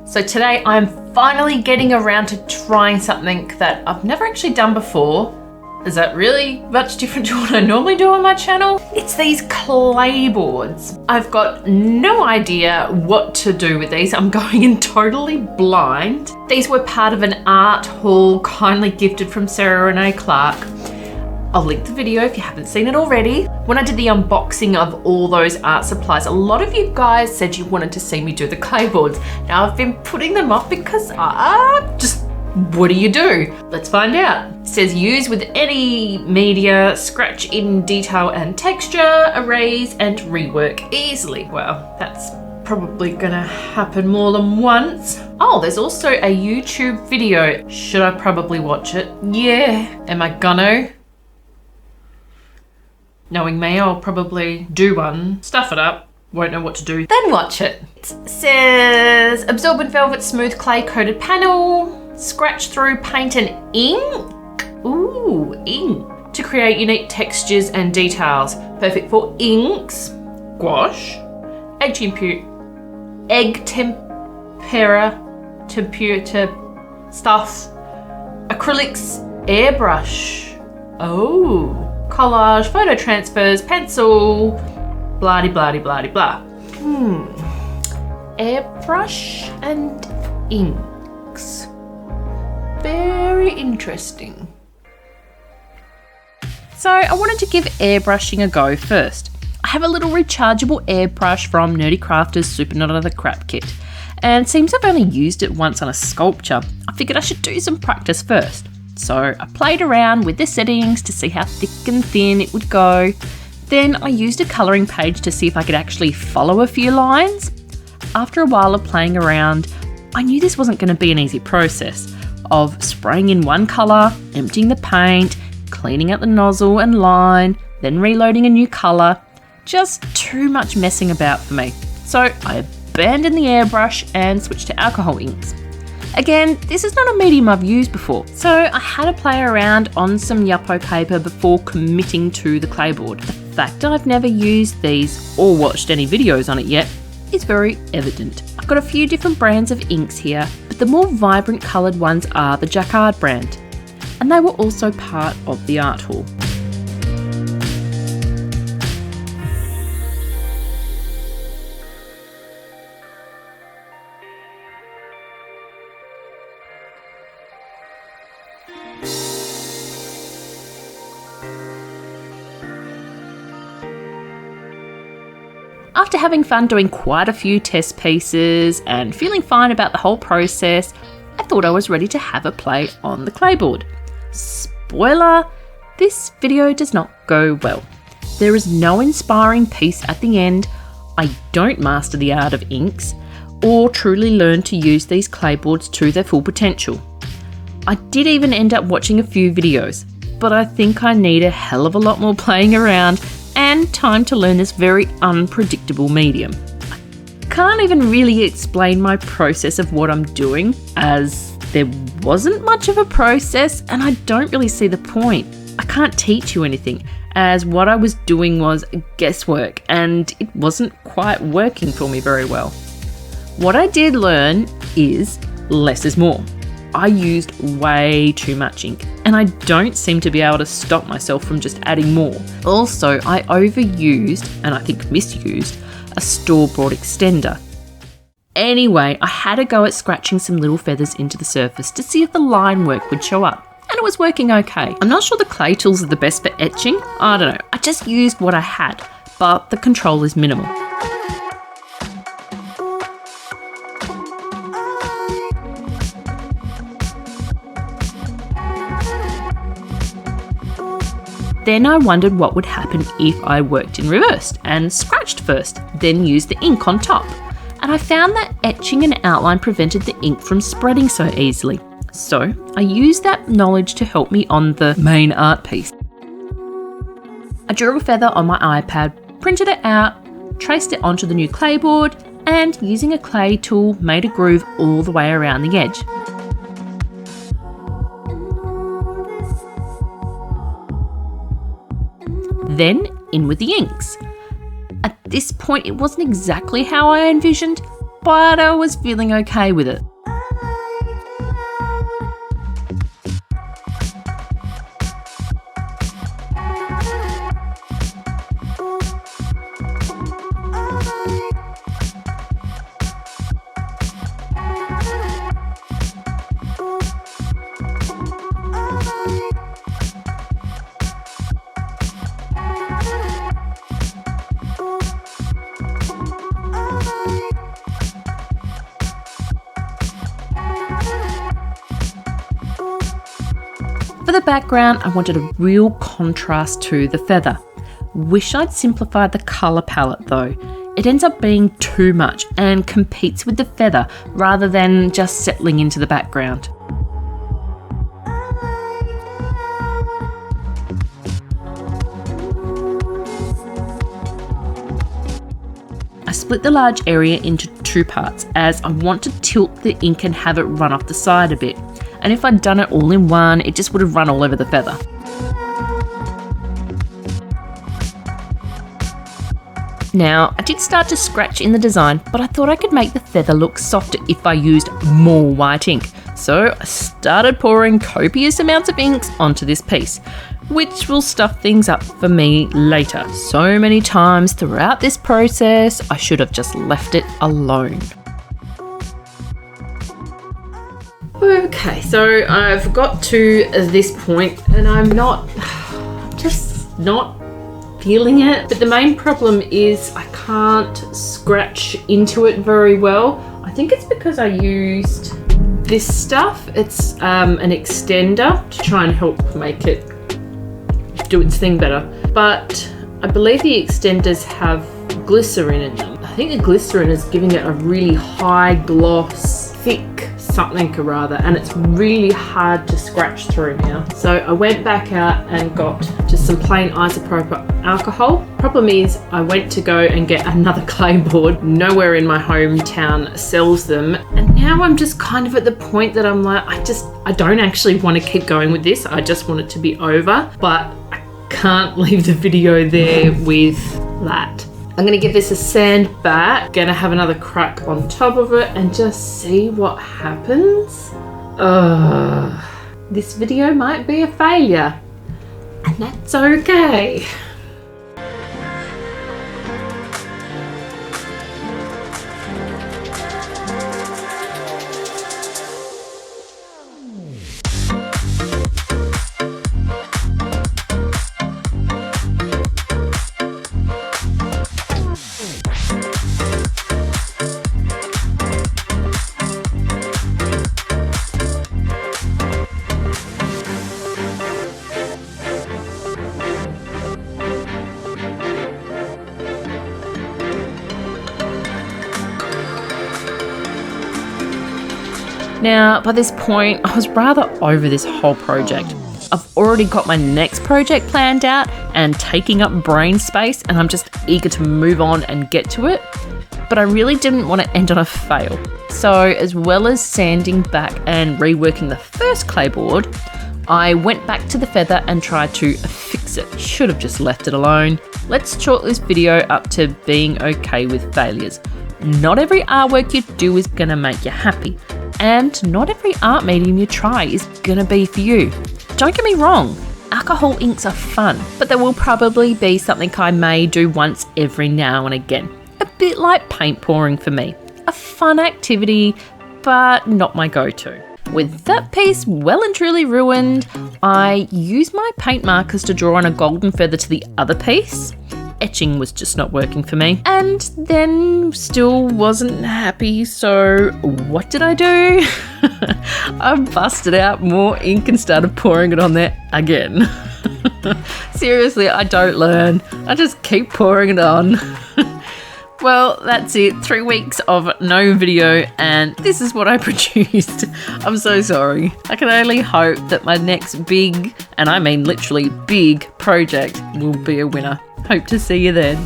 So today I'm finally getting around to trying something that I've never actually done before. Is that really much different to what I normally do on my channel? It's these clay boards. I've got no idea what to do with these. I'm going in totally blind. These were part of an art haul kindly gifted from Sarah Renee Clark. I'll link the video if you haven't seen it already. When I did the unboxing of all those art supplies, a lot of you guys said you wanted to see me do the clay boards. Now I've been putting them off because what do you do? Let's find out. It says use with any media, scratch in detail and texture, erase and rework easily. Well, that's probably gonna happen more than once. Oh, there's also a YouTube video. Should I probably watch it? Yeah. Am I gonna? Knowing me, I'll probably do one, stuff it up, won't know what to do, then watch it. It says absorbent velvet smooth clay coated panel, scratch through paint and ink. Ooh, ink. To create unique textures and details. Perfect for inks, gouache, egg tempera stuff, acrylics, airbrush. Oh. Collage, photo transfers, pencil, blah-de-blah-de-blah-de-blah. Airbrush and inks. Very interesting. So I wanted to give airbrushing a go first. I have a little rechargeable airbrush from Nerdy Crafters Super Not Another Crap kit, and it seems I've only used it once on a sculpture. I figured I should do some practice first. So I played around with the settings to see how thick and thin it would go. Then I used a colouring page to see if I could actually follow a few lines. After a while of playing around, I knew this wasn't going to be an easy process of spraying in one colour, emptying the paint, cleaning out the nozzle and line, then reloading a new colour. Just too much messing about for me. So I abandoned the airbrush and switched to alcohol inks. Again, this is not a medium I've used before, so I had to play around on some Yupo paper before committing to the clayboard. The fact I've never used these or watched any videos on it yet is very evident. I've got a few different brands of inks here, but the more vibrant coloured ones are the Jacquard brand, and they were also part of the art haul. After having fun doing quite a few test pieces and feeling fine about the whole process, I thought I was ready to have a play on the clayboard. Spoiler, this video does not go well. There is no inspiring piece at the end. I don't master the art of inks or truly learn to use these clayboards to their full potential. I did even end up watching a few videos, but I think I need a hell of a lot more playing around and time to learn this very unpredictable medium. I can't even really explain my process of what I'm doing, as there wasn't much of a process and I don't really see the point. I can't teach you anything, as what I was doing was guesswork and it wasn't quite working for me very well. What I did learn is less is more. I used way too much ink and I don't seem to be able to stop myself from just adding more. Also, I overused, and I think misused, a store-bought extender. Anyway, I had a go at scratching some little feathers into the surface to see if the line work would show up, and it was working okay. I'm not sure the clay tools are the best for etching, I don't know, I just used what I had, but the control is minimal. Then I wondered what would happen if I worked in reverse and scratched first, then used the ink on top. And I found that etching an outline prevented the ink from spreading so easily. So I used that knowledge to help me on the main art piece. I drew a feather on my iPad, printed it out, traced it onto the new clayboard, and using a clay tool made a groove all the way around the edge. Then in with the inks. At this point, it wasn't exactly how I envisioned, but I was feeling okay with it. For the background, I wanted a real contrast to the feather. Wish I'd simplified the colour palette though. It ends up being too much and competes with the feather rather than just settling into the background. I split the large area into 2 parts as I want to tilt the ink and have it run off the side a bit. And if I'd done it all in one, it just would have run all over the feather. Now, I did start to scratch in the design, but I thought I could make the feather look softer if I used more white ink. So I started pouring copious amounts of inks onto this piece, which will stuff things up for me later. So many times throughout this process, I should have just left it alone. Okay, so I've got to this point and I'm just not feeling it. But the main problem is I can't scratch into it very well. I think it's because I used this stuff. It's an extender to try and help make it do its thing better. But I believe the extenders have glycerin in them. I think the glycerin is giving it a really high gloss, thick something or rather, and it's really hard to scratch through now. So I went back out and got just some plain isopropyl alcohol. Problem is I went to go and get another clay board. Nowhere in my hometown sells them, and now I'm just kind of at the point that I'm like, I don't actually want to keep going with this. I just want it to be over, but I can't leave the video there with that. I'm going to give this a sand back, going to have another crack on top of it and just see what happens. This video might be a failure, and that's okay. Now, by this point, I was rather over this whole project. I've already got my next project planned out and taking up brain space, and I'm just eager to move on and get to it. But I really didn't want to end on a fail. So, as well as sanding back and reworking the first clay board, I went back to the feather and tried to fix it. Should have just left it alone. Let's chalk this video up to being okay with failures. Not every artwork you do is gonna make you happy. And not every art medium you try is gonna be for you. Don't get me wrong, alcohol inks are fun, but there will probably be something I may do once every now and again. A bit like paint pouring for me. A fun activity, but not my go-to. With that piece well and truly ruined, I used my paint markers to draw on a golden feather to the other piece. Etching was just not working for me, and then still wasn't happy, so what did I do? I busted out more ink and started pouring it on there again. Seriously, I don't learn. I just keep pouring it on. Well, that's it. 3 weeks of no video, and this is what I produced. I'm so sorry. I can only hope that my next big, and I mean literally big, project will be a winner. Hope to see you then.